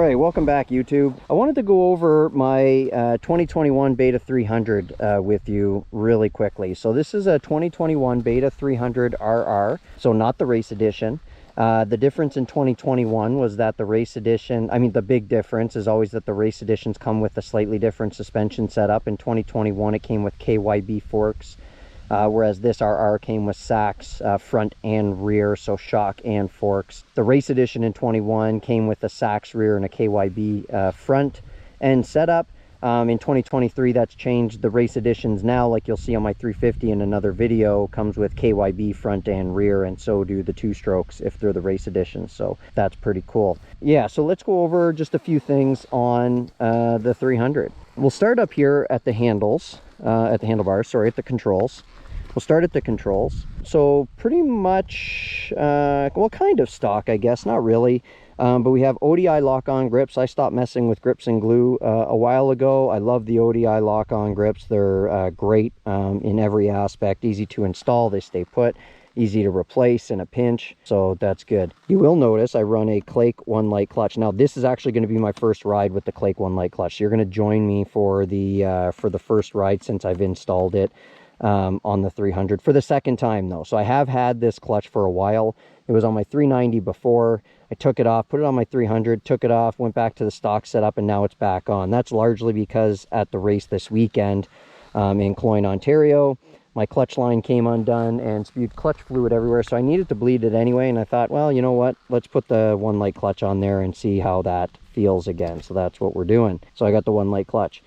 right, welcome back, YouTube. I wanted to go over my 2021 Beta 300 with you really quickly. So this is a 2021 Beta 300 RR, so not the race edition. The difference in 2021 was that the race edition, the big difference is always that the race editions come with a slightly different suspension setup. In 2021, it came with KYB forks, whereas this RR came with Sachs front and rear, so shock and forks. The race edition in 21 came with a Sachs rear and a KYB front end setup. In 2023, that's changed. The race editions now, like you'll see on my 350 in another video, comes with KYB front and rear, and so do the two strokes if they're the race editions. So that's pretty cool. Yeah, so let's go over just a few things on the 300. We'll start up here at the handles, at the controls. We'll start at the controls. So pretty much, well, kind of stock, I guess, not really. But we have ODI lock-on grips. I stopped messing with grips and glue a while ago. I love the ODI lock-on grips. They're great in every aspect. Easy to install, they stay put. Easy to replace in a pinch, so that's good. You will notice I run a Clake One Light clutch. Now this is actually going to be my first ride with the Clake One Light clutch. So you're going to join me for the first ride since I've installed it on the 300 for the second time though. So I have had this clutch for a while. It was on my 390 before. I took it off, put it on my 300, took it off, went back to the stock setup, and now it's back on. That's largely because at the race this weekend in Cloyne, Ontario, my clutch line came undone and spewed clutch fluid everywhere, so I needed to bleed it anyway, and I thought, well, you know what, let's put the One Light clutch on there and see how that feels again. So that's what we're doing. So I got the One Light clutch.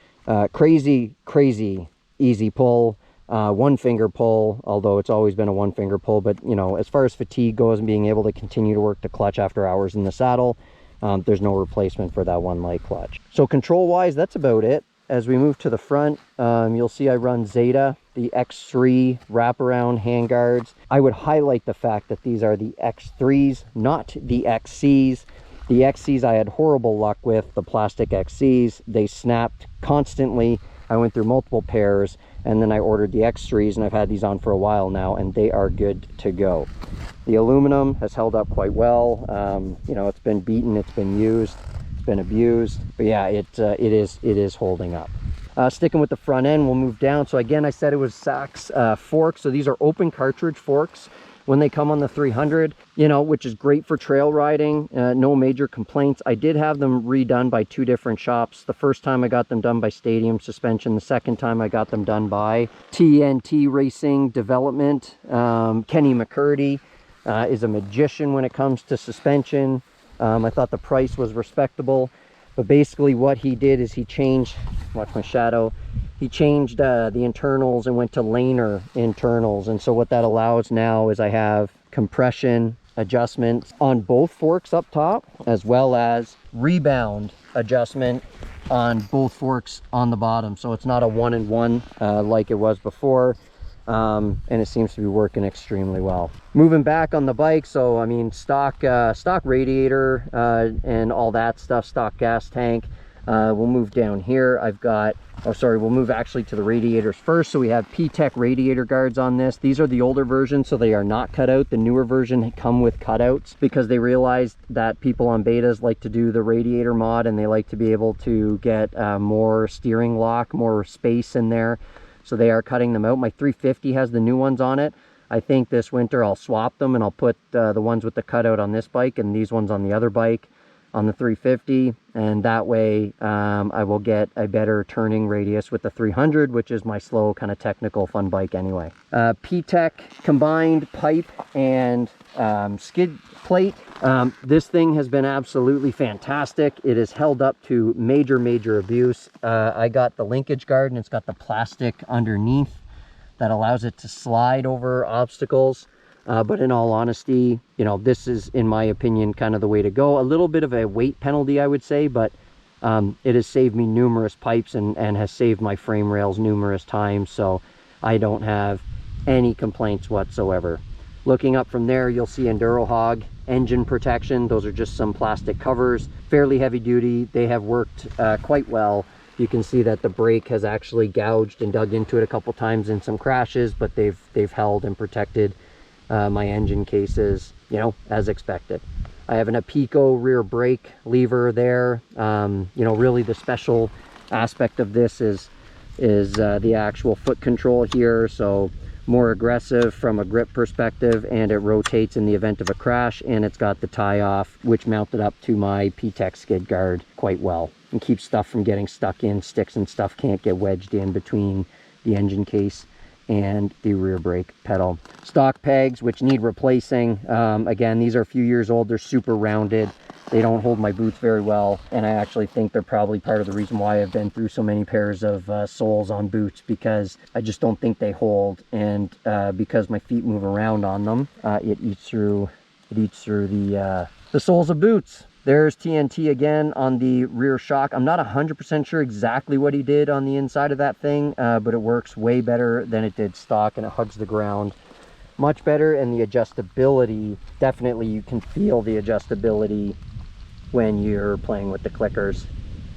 Crazy easy pull. One finger pull, although it's always been a one finger pull, but you know, as far as fatigue goes and being able to continue to work the clutch after hours in the saddle, there's no replacement for that One Light clutch. So control wise, that's about it. As we move to the front, you'll see I run Zeta, the X3 wraparound handguards. I would highlight the fact that these are the X3s, not the XCs. The XCs I had horrible luck with, the plastic XCs. They snapped constantly. I went through multiple pairs, and then I ordered the X3s, and I've had these on for a while now, and they are good to go. The aluminum has held up quite well. You know, it's been beaten, it's been used, it's been abused, but yeah, it is holding up. Sticking with the front end, we'll move down. So again, I said it was Sachs forks. So these are open cartridge forks when they come on the 300, you know, which is great for trail riding. No major complaints. I did have them redone by two different shops. The first time I got them done by Stadium Suspension. The second time I got them done by TNT Racing Development. Kenny McCurdy is a magician when it comes to suspension. I thought the price was respectable, but basically what he did is he changed, watch my shadow, he changed the internals and went to Laner internals. And so what that allows now is I have compression adjustments on both forks up top, as well as rebound adjustment on both forks on the bottom. So it's not a one-in-one like it was before. And it seems to be working extremely well. Moving back on the bike, so I mean stock radiator and all that stuff, stock gas tank. We'll move down here. I've got, oh sorry, we'll move actually to the radiators first. So we have P-Tech radiator guards on this. These are the older versions, so they are not cut out. The newer version come with cutouts because they realized that people on betas like to do the radiator mod, and they like to be able to get more steering lock, more space in there. So they are cutting them out. My 350 has the new ones on it. I think this winter I'll swap them, and I'll put the ones with the cutout on this bike and these ones on the other bike on the 350, and that way I will get a better turning radius with the 300, which is my slow kind of technical fun bike anyway. P-Tech combined pipe and skid plate. This thing has been absolutely fantastic. It has held up to major abuse. I got the linkage guard, and it's got the plastic underneath that allows it to slide over obstacles. But in all honesty, you know, this is, in my opinion, kind of the way to go. A little bit of a weight penalty, I would say, but it has saved me numerous pipes and has saved my frame rails numerous times. So I don't have any complaints whatsoever. Looking up from there, you'll see Enduro Hog engine protection. Those are just some plastic covers, fairly heavy duty. They have worked quite well. You can see that the brake has actually gouged and dug into it a couple times in some crashes, but they've held and protected my engine cases, you know, as expected. I have an Apico rear brake lever there. You know, really the special aspect of this is the actual foot control here. So more aggressive from a grip perspective, and it rotates in the event of a crash, and it's got the tie off which mounted up to my P-Tech skid guard quite well and keeps stuff from getting stuck in. Sticks and stuff can't get wedged in between the engine case and the rear brake pedal. Stock pegs which need replacing. Again, these are a few years old. They're super rounded. They don't hold my boots very well, and I actually think they're probably part of the reason why I've been through so many pairs of soles on boots, because I just don't think they hold, and because my feet move around on them, it eats through the soles of boots. There's TNT again on the rear shock. I'm not 100% sure exactly what he did on the inside of that thing, but it works way better than it did stock, and it hugs the ground much better. And the adjustability, definitely you can feel the adjustability when you're playing with the clickers.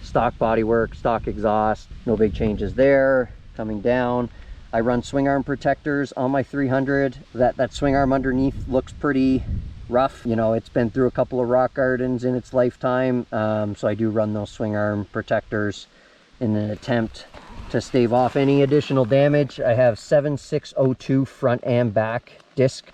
Stock bodywork, stock exhaust, no big changes there. Coming down, I run swing arm protectors on my 300. That swing arm underneath looks pretty rough. You know, it's been through a couple of rock gardens in its lifetime, so I do run those swing arm protectors in an attempt to stave off any additional damage. I have 7602 front and back disc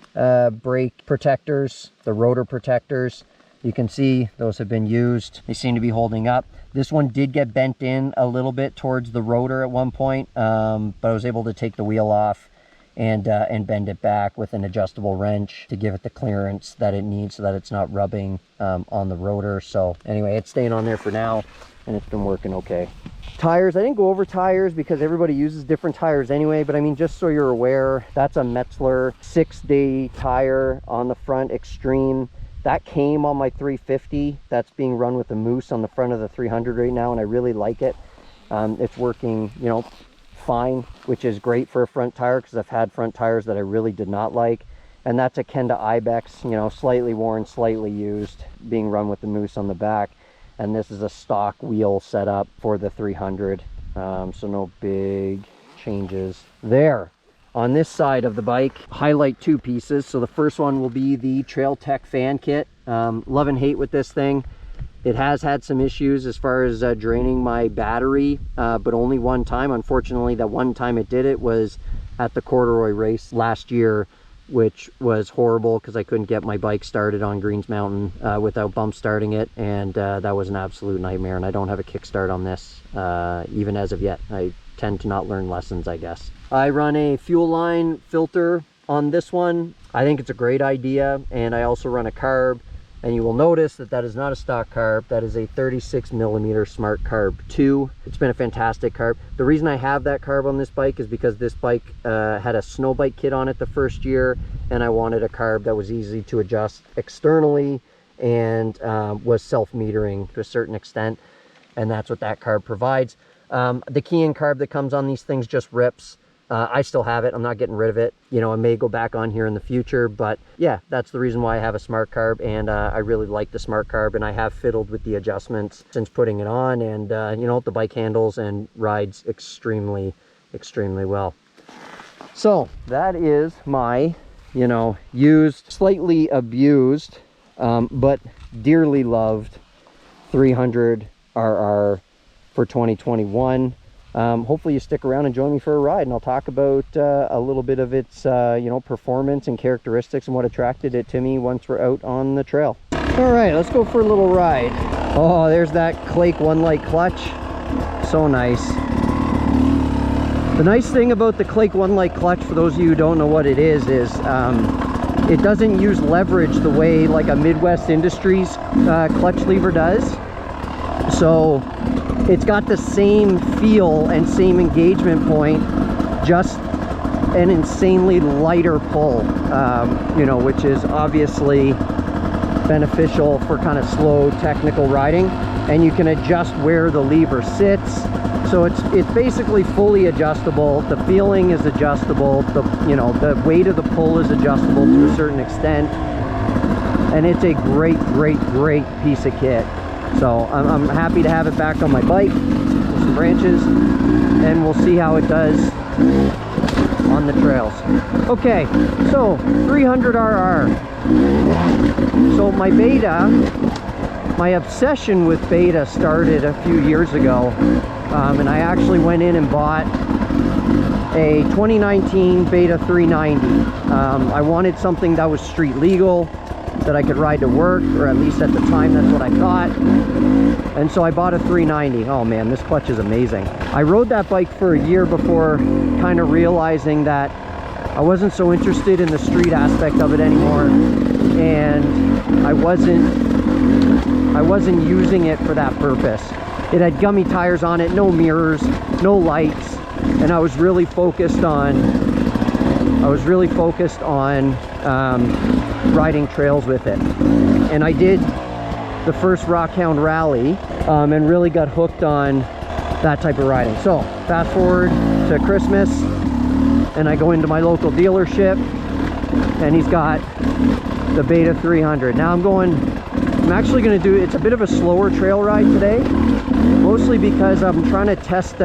brake protectors, the rotor protectors. You can see those have been used. They seem to be holding up. This one did get bent in a little bit towards the rotor at one point, but I was able to take the wheel off and bend it back with an adjustable wrench to give it the clearance that it needs so that it's not rubbing on the rotor. So anyway, it's staying on there for now, and it's been working okay. Tires, I didn't go over tires because everybody uses different tires anyway, but I mean, just so you're aware, that's a Metzler 6-day tire on the front, Extreme. That came on my 350. That's being run with the Moose on the front of the 300 right now, and I really like it. It's working, you know, fine, which is great for a front tire, because I've had front tires that I really did not like. And that's a Kenda Ibex, you know, slightly worn, slightly used, being run with the Moose on the back. And this is a stock wheel setup for the 300, so no big changes there. On this side of the bike, highlight two pieces. So the first one will be the Trail Tech fan kit. Love and hate with this thing. It has had some issues as far as draining my battery, but only one time. Unfortunately, that one time it did it was at the Corduroy race last year, which was horrible because I couldn't get my bike started on Greens Mountain without bump starting it, and that was an absolute nightmare. And I don't have a kickstart on this even as of yet. I tend to not learn lessons, I guess. I run a fuel line filter on this one. I think it's a great idea, and I also run a carb, and you will notice that that is not a stock carb. That is a 36mm Smart Carb 2. It's been a fantastic carb. The reason I have that carb on this bike is because this bike had a snow bike kit on it the first year, and I wanted a carb that was easy to adjust externally and was self-metering to a certain extent, and that's what that carb provides. The key-in carb that comes on these things just rips. I still have it. I'm not getting rid of it. You know, I may go back on here in the future, but yeah, that's the reason why I have a Smart Carb, and I really like the Smart Carb, and I have fiddled with the adjustments since putting it on, and you know, the bike handles and rides extremely, extremely well. So that is my, you know, used, slightly abused, but dearly loved 300 RR for 2021. Hopefully you stick around and join me for a ride, and I'll talk about a little bit of its you know, performance and characteristics and what attracted it to me once we're out on the trail. All right, let's go for a little ride. Oh, there's that Clake One Light clutch. So nice. The nice thing about the Clake One Light clutch, for those of you who don't know what it is it doesn't use leverage the way like a Midwest Industries clutch lever does. So it's got the same feel and same engagement point, just an insanely lighter pull, you know, which is obviously beneficial for kind of slow technical riding. And you can adjust where the lever sits, so it's basically fully adjustable. The feeling is adjustable. You know, the weight of the pull is adjustable to a certain extent, and it's a great piece of kit. So I'm happy to have it back on my bike with some branches, and we'll see how it does on the trails. Okay, so 300RR. So my beta, my obsession with beta started a few years ago, and I actually went in and bought a 2019 Beta 390. I wanted something that was street legal, that I could ride to work, or at least at the time that's what I thought. And so I bought a 390. Oh man, this clutch is amazing. I rode that bike for a year before kind of realizing that I wasn't so interested in the street aspect of it anymore, and I wasn't using it for that purpose. It had gummy tires on it, no mirrors, no lights, and I was really focused on riding trails with it. And I did the first Rockhound Rally and really got hooked on that type of riding. So fast forward to Christmas, and I go into my local dealership, and he's got the Beta 300. Now I'm actually going to do, it's a bit of a slower trail ride today, mostly because I'm trying to test,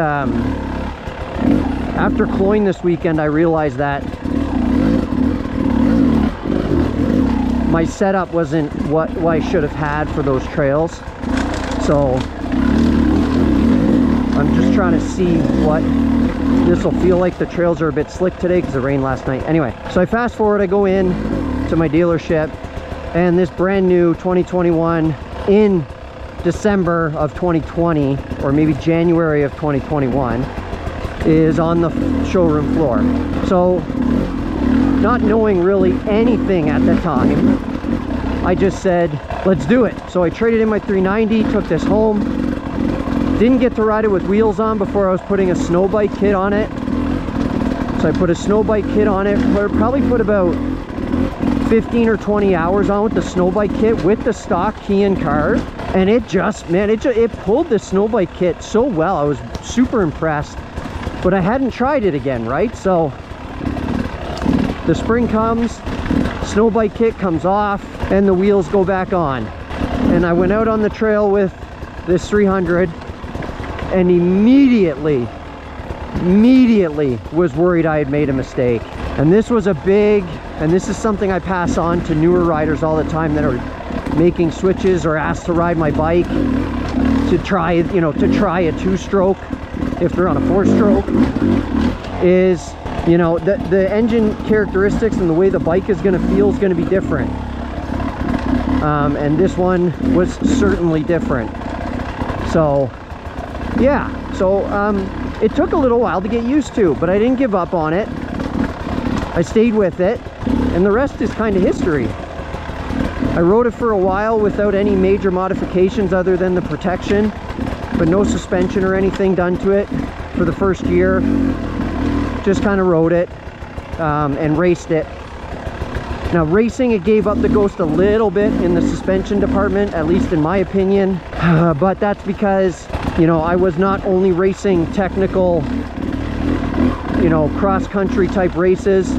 after cloying this weekend, I realized that my setup wasn't what I should have had for those trails. So I'm just trying to see what this will feel like. The trails are a bit slick today because it rained last night. Anyway, so I fast forward, I go in to my dealership, and this brand new 2021 in December of 2020, or maybe January of 2021, is on the showroom floor. So not knowing really anything at the time, I just said, let's do it. So I traded in my 390, took this home. Didn't get to ride it with wheels on before I was putting a snow bike kit on it. So I put a snow bike kit on it, probably put about 15 or 20 hours on with the snow bike kit with the stock key and Carb, and it just, man, it pulled the snow bike kit so well. I was super impressed, but I hadn't tried it again, right? So the spring comes, snow bike kit comes off, and the wheels go back on. And I went out on the trail with this 300, and immediately was worried I had made a mistake. And this was a big, and this is something I pass on to newer riders all the time that are making switches or asked to ride my bike to try, you know, to try a 2-stroke if they're on a 4-stroke, is, you know, the engine characteristics and the way the bike is going to feel is going to be different. And this one was certainly different. So yeah, so it took a little while to get used to, but I didn't give up on it. I stayed with it, and the rest is kind of history. I rode it for a while without any major modifications other than the protection, but no suspension or anything done to it for the first year. Just kind of rode it and raced it. Now racing, it gave up the ghost a little bit in the suspension department, at least in my opinion, but that's because, you know, I was not only racing technical, you know, cross-country type races.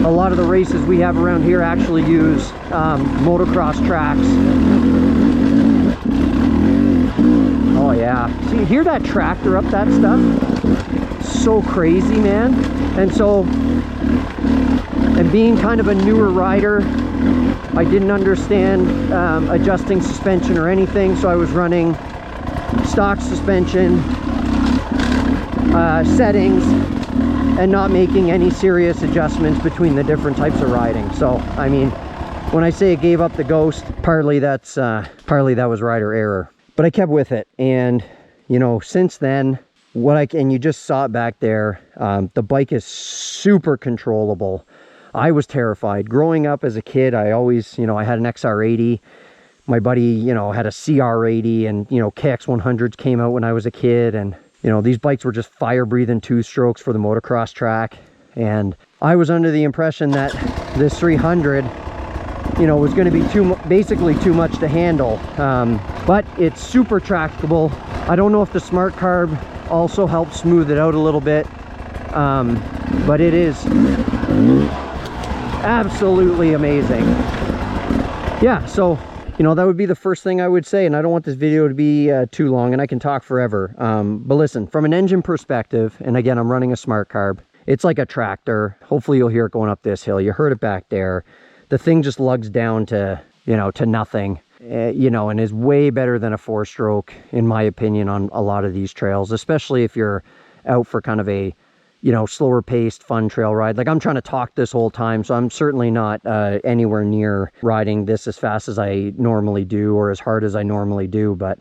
A lot of the races we have around here actually use motocross tracks. Oh yeah, see, hear that tractor up that stuff? So crazy, man. And so, and being kind of a newer rider, I didn't understand adjusting suspension or anything, so I was running stock suspension settings and not making any serious adjustments between the different types of riding. So I mean, when I say it gave up the ghost, partly that was rider error, but I kept with it. And you know, since then, and you just saw it back there, the bike is super controllable. I was terrified growing up as a kid. I always, you know, I had an XR80. My buddy, you know, had a CR80, and you know, KX100s came out when I was a kid, and you know, these bikes were just fire-breathing 2-strokes for the motocross track. And I was under the impression that this 300, you know, was going to be basically too much to handle. But it's super tractable. I don't know if the Smart Carb also helps smooth it out a little bit, but it is absolutely amazing. Yeah, so you know, that would be the first thing I would say, and I don't want this video to be too long, and I can talk forever. But listen, from an engine perspective, and again, I'm running a Smart Carb, It's like a tractor. Hopefully you'll hear it going up this hill. You heard it back there. The thing just lugs down to, you know, to nothing, you know, and is way better than a 4-stroke, in my opinion, on a lot of these trails, especially if you're out for kind of a, you know, slower paced, fun trail ride. Like, I'm trying to talk this whole time, so I'm certainly not anywhere near riding this as fast as I normally do or as hard as I normally do, but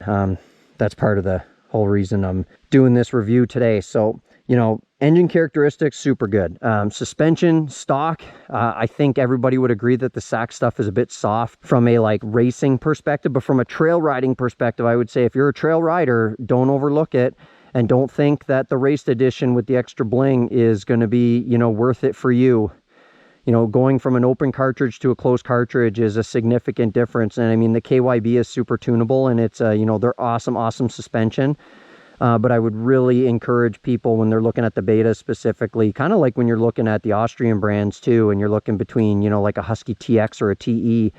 that's part of the whole reason I'm doing this review today. So, you know, engine characteristics, super good. Suspension, stock, I think everybody would agree that the sack stuff is a bit soft from a like racing perspective, but from a trail riding perspective, I would say if you're a trail rider, don't overlook it, and don't think that the raced edition with the extra bling is going to be, you know, worth it for you. You know, going from an open cartridge to a closed cartridge is a significant difference. And I mean, the KYB is super tunable, and it's, you know, they're awesome suspension. But I would really encourage people when they're looking at the Beta specifically, kind of like when you're looking at the Austrian brands too, and you're looking between, you know, like a Husky TX or a TE,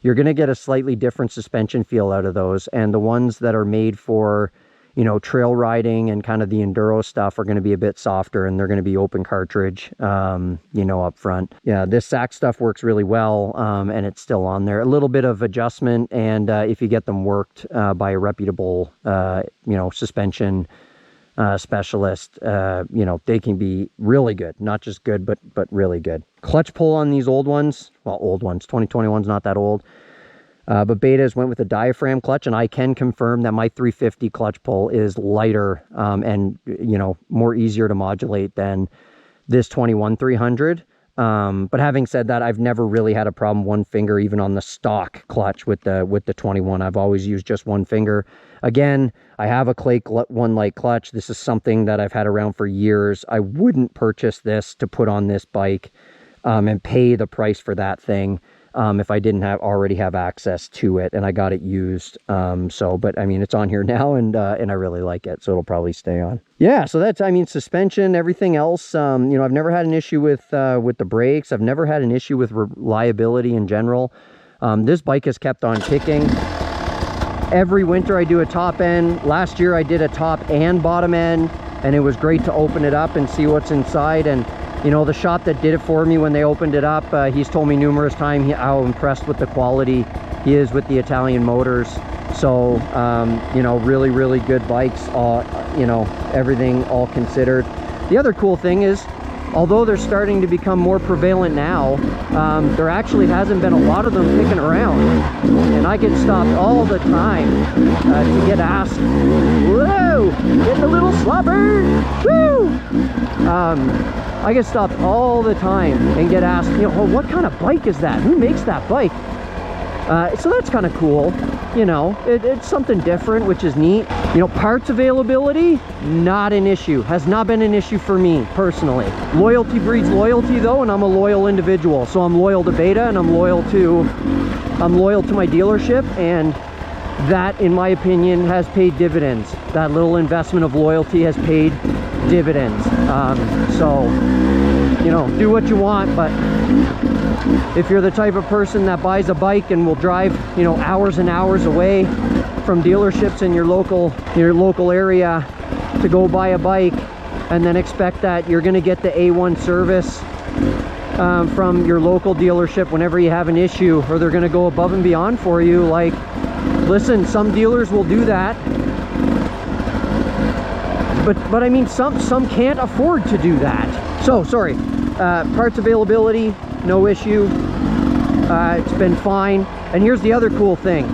you're going to get a slightly different suspension feel out of those. And the ones that are made for, you know, trail riding and kind of the enduro stuff are going to be a bit softer, and they're going to be open cartridge, you know, up front. Yeah, this sack stuff works really well, and it's still on there. A little bit of adjustment, and if you get them worked by a reputable, you know, suspension specialist, you know, they can be really good. Not just good, but really good. Clutch pull on these old ones, well, old ones, 2021's not that old. But Betas went with a diaphragm clutch, and I can confirm that my 350 clutch pull is lighter and, you know, more easier to modulate than this 21-300. But having said that, I've never really had a problem one finger, even on the stock clutch with the 21. I've always used just one finger. Again, I have a Clay One Light clutch. This is something that I've had around for years. I wouldn't purchase this to put on this bike and pay the price for that thing. If I didn't already have access to it, and I got it used. But I mean, it's on here now, and I really like it, so it'll probably stay on. Yeah, so that's, I mean, suspension, everything else. You know, I've never had an issue with the brakes. I've never had an issue with reliability in general. This bike has kept on kicking. Every winter I do a top end. Last year I did a top and bottom end, and it was great to open it up and see what's inside. And you know, the shop that did it for me when they opened it up, he's told me numerous times how impressed with the quality he is with the Italian motors. So, you know, really good bikes, you know, everything all considered. The other cool thing is, although they're starting to become more prevalent now, there actually hasn't been a lot of them kicking around. And I get stopped all the time to get asked, whoa, getting a little slobber, woo! I get stopped all the time and get asked, you know, oh, what kind of bike is that? Who makes that bike? So that's kind of cool. You know, it's something different, which is neat. You know, parts availability, not an issue. Has not been an issue for me personally. Loyalty breeds loyalty though, and I'm a loyal individual. So I'm loyal to Beta, and I'm loyal to my dealership, and that, in my opinion, has paid dividends. That little investment of loyalty has paid dividends. So, you know, do what you want, but if you're the type of person that buys a bike and will drive, you know, hours and hours away from dealerships in your local area to go buy a bike, and then expect that you're going to get the A1 service from your local dealership whenever you have an issue, or they're going to go above and beyond for you, like, listen, some dealers will do that, but I mean, some can't afford to do that. So sorry, parts availability, no issue. It's been fine. And here's the other cool thing: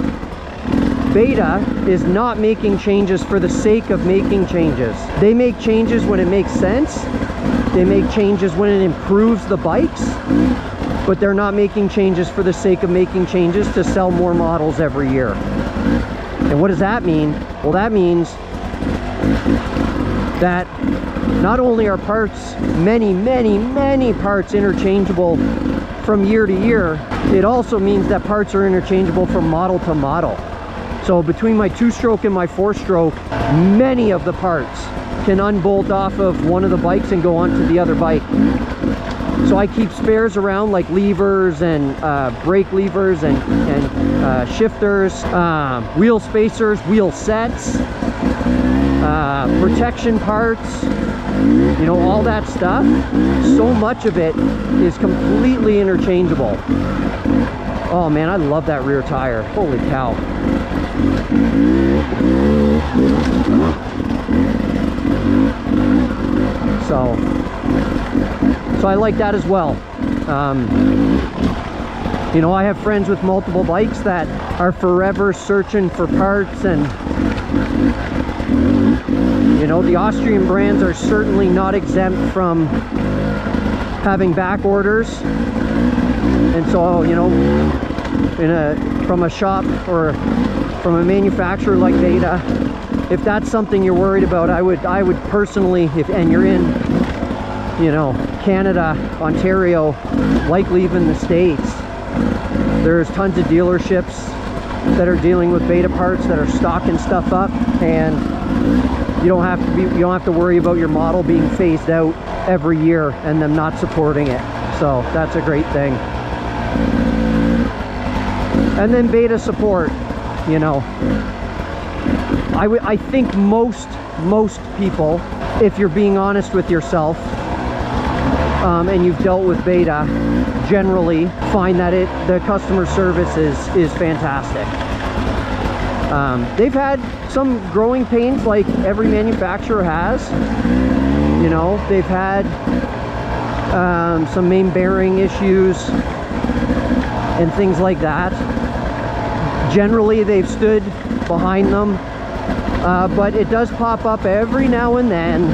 Beta is not making changes for the sake of making changes. They make changes when it makes sense. They make changes when it improves the bikes, but they're not making changes for the sake of making changes to sell more models every year. And what does that mean? Well, that means that not only are parts, many parts, interchangeable from year to year, it also means that parts are interchangeable from model to model. So between my 2-stroke and my 4-stroke, many of the parts can unbolt off of one of the bikes and go onto the other bike. So I keep spares around, like levers and brake levers and shifters, wheel spacers, wheel sets. protection parts, you know, all that stuff. So much of it is completely interchangeable. Oh man, I love that rear tire. Holy cow. So I like that as well. You know, I have friends with multiple bikes that are forever searching for parts, and you know, the Austrian brands are certainly not exempt from having back orders. And so, you know, from a shop or from a manufacturer like Beta, if that's something you're worried about, I would personally, and you're in, you know, Canada, Ontario, likely even the States, there's tons of dealerships that are dealing with Beta parts, that are stocking stuff up, and you don't have to worry about your model being phased out every year and them not supporting it. So that's a great thing. And then Beta support, you know, I think most people, if you're being honest with yourself, and you've dealt with Beta, generally find that the customer service is fantastic. They've had some growing pains like every manufacturer has. You know, they've had some main bearing issues and things like that. Generally, they've stood behind them, but it does pop up every now and then.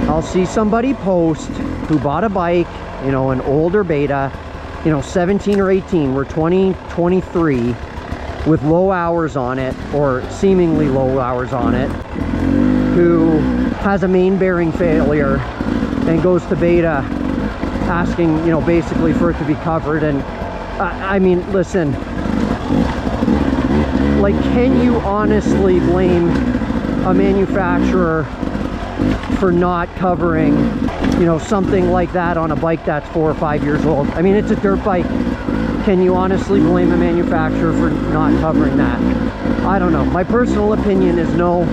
I'll see somebody post who bought a bike, you know, an older Beta, you know, 17 or 18, we're 2023, with low hours on it, or seemingly low hours on it, who has a main bearing failure and goes to Beta asking, you know, basically for it to be covered. And I mean, listen, like, can you honestly blame a manufacturer for not covering, you know, something like that on a bike that's 4 or 5 years old? I mean, it's a dirt bike. Can you honestly blame a manufacturer for not covering that? I don't know. My personal opinion is no.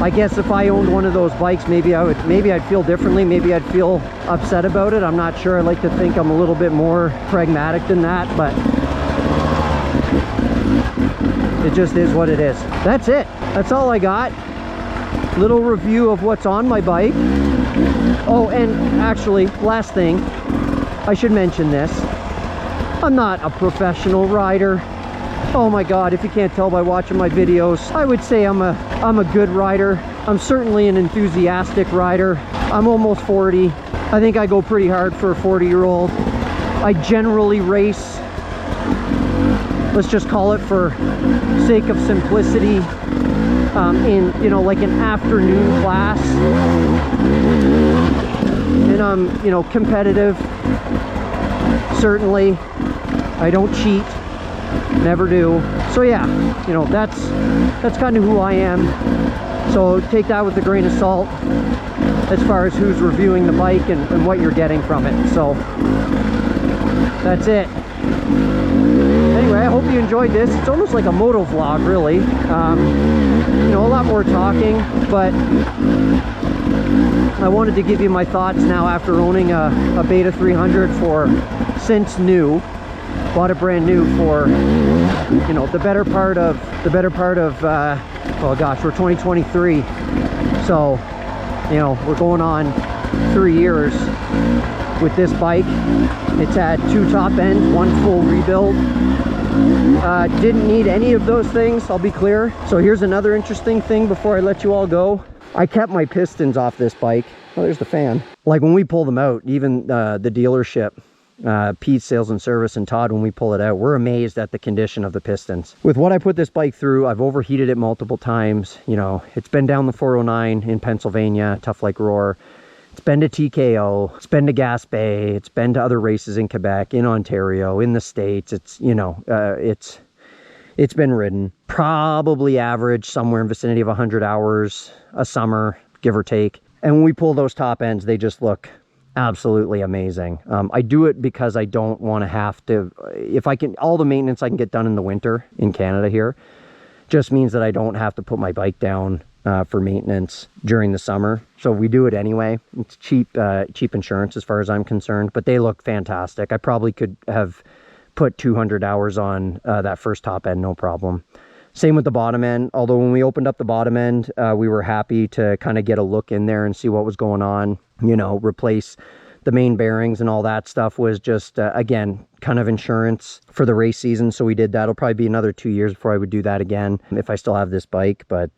I guess if I owned one of those bikes, maybe I'd feel differently. Maybe I'd feel upset about it. I'm not sure. I like to think I'm a little bit more pragmatic than that, but it just is what it is. That's it. That's all I got. Little review of what's on my bike. Oh, and actually, last thing, I should mention this. I'm not a professional rider. Oh my God, if you can't tell by watching my videos, I would say I'm a good rider. I'm certainly an enthusiastic rider. I'm almost 40. I think I go pretty hard for a 40-year-old. I generally race, let's just call it for sake of simplicity, in, you know, like an afternoon class. And I'm, you know, competitive, certainly. I don't cheat, never do. So yeah, you know, that's kind of who I am. So take that with a grain of salt as far as who's reviewing the bike and what you're getting from it. So that's it. Anyway, I hope you enjoyed this. It's almost like a moto vlog, really. You know, a lot more talking, but I wanted to give you my thoughts now after owning a Beta 300 since new. Bought it brand new for, you know, the better part of oh gosh, we're 2023, so, you know, we're going on 3 years with this bike. It's had 2 top ends, 1 full rebuild. Didn't need any of those things, I'll be clear. So here's another interesting thing before I let you all go. I kept my pistons off this bike. Oh, there's the fan. Like, when we pull them out, even the dealership, Pete Sales and Service and Todd, when we pull it out, we're amazed at the condition of the pistons. With what I put this bike through, I've overheated it multiple times. You know, it's been down the 409 in Pennsylvania, Tough Like Roar. It's been to TKO, it's been to Gaspé, it's been to other races in Quebec, in Ontario, in the States. It's, you know, it's been ridden. Probably average somewhere in vicinity of 100 hours a summer, give or take. And when we pull those top ends, they just look absolutely amazing. I do it because I don't want to have to, if I can, all the maintenance I can get done in the winter in Canada here just means that I don't have to put my bike down for maintenance during the summer. So we do it anyway. It's cheap insurance as far as I'm concerned, but they look fantastic. I probably could have put 200 hours on that first top end, no problem. Same with the bottom end, although when we opened up the bottom end, we were happy to kind of get a look in there and see what was going on, you know, replace the main bearings and all that stuff was just, again, kind of insurance for the race season. So we did that. It'll probably be another 2 years before I would do that again if I still have this bike. But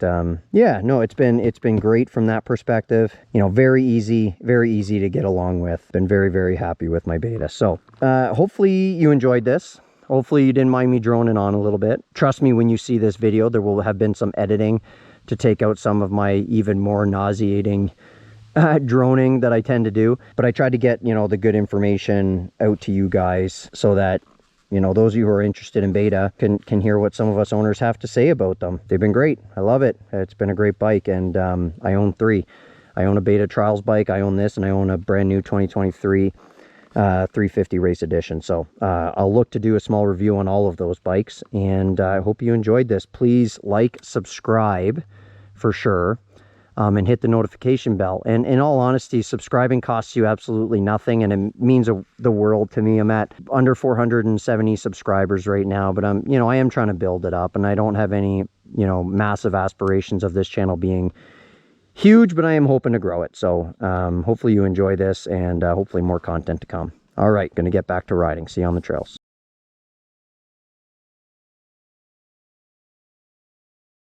yeah, no, it's been great from that perspective. You know, very easy to get along with. Been very, very happy with my Beta. So hopefully you enjoyed this. Hopefully you didn't mind me droning on a little bit. Trust me, when you see this video, there will have been some editing to take out some of my even more nauseating droning that I tend to do. But I tried to get, you know, the good information out to you guys so that, you know, those of you who are interested in Beta can hear what some of us owners have to say about them. They've been great. I love it. It's been a great bike, and I own 3. I own a Beta Trials bike, I own this, and I own a brand new 2023 350 race edition. So I'll look to do a small review on all of those bikes, and I hope you enjoyed this. Please like, subscribe for sure, and hit the notification bell. And in all honesty, subscribing costs you absolutely nothing, and it means the world to me. I'm at under 470 subscribers right now, but you know, I am trying to build it up, and I don't have any, you know, massive aspirations of this channel being huge, but I am hoping to grow it. So hopefully you enjoy this, and hopefully more content to come. All right, gonna get back to riding. See you on the trails.